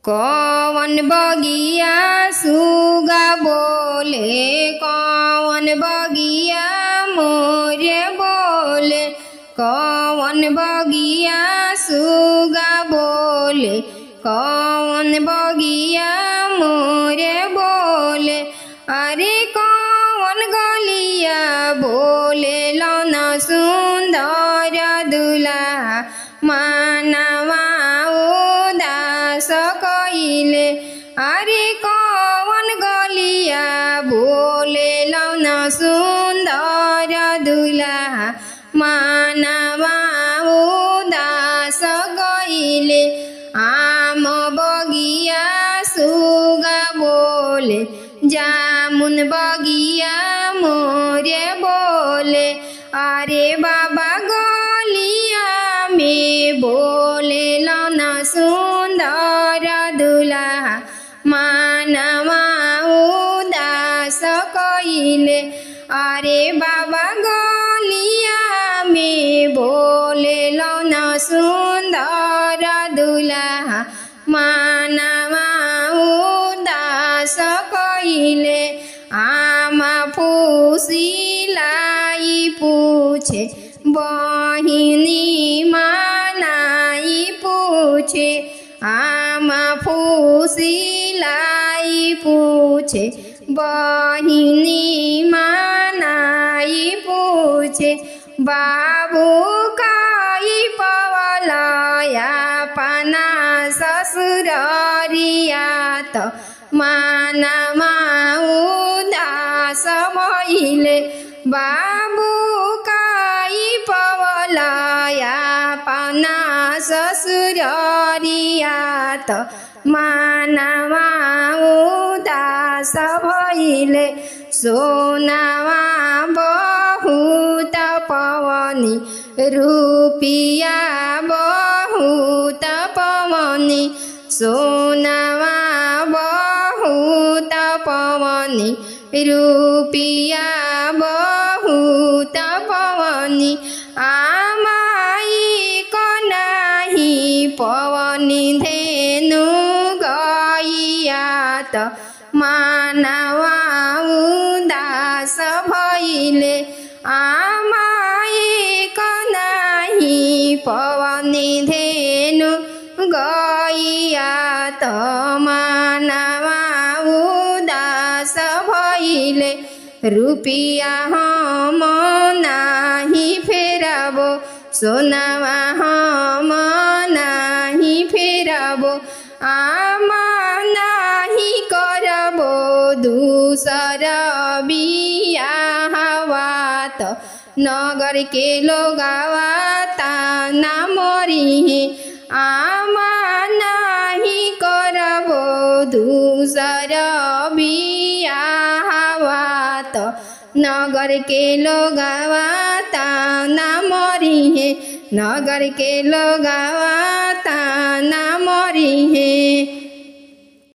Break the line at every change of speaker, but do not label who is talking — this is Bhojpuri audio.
कौन बगिया सुगा बोले, कौन बगिया मोरे बोले, कौन बगिया सुगा बोले, कौन बगिया मोरे बोले। अरे कौन गलिया बोले लौना सुंदर दुल्हा मानवा उदास कइले। अरे कौन गलिया बोले लौना सुंदर दुल्हा मानवा उदास गइले। आम बगिया सुगा बोले, जामुन बगिया मोरे बोले। अरे बाबा गलिया में बोले लौना सुंदर दुल्हा मानवा उदास कइले। अरे बाबा गलिया में बोले लौना सुंदर दुल्हा मानवा उदास कइले। आमा फुसिलाई पूछे, बहिनी मानाई पूछे। आमा फुसिलाई पूछे, बहिनी मानाई पूछे। बाबू काई पवलया पाना ससुररिया त मानवा उदास भइले। बाबू काई पवलया पाना ससुररिया त मानवा उदास भइले। सोनावा बहुत पवनी, रुपिया बहुत पवनी। सोनावा बहुत पवनी, रुपिया बहुत पवनी। आमाई कनाही पवनी धेनु गइया त मानवा उदास भइले। आमाई कनाही पवनी धेनु गइया त मानवा उदास भइले। रुपिया हम नाही फेरबो, सोनावा हम नाही फेरबो। आमा नाही करबो दूसर बियाहवा त नगर के लोगवा ताना मरिहे। आमा नाही करबो दूसर बियाहवा त नगर के लोगवा ताना मरिहे। नगर के लोगवा ताना मरिहे।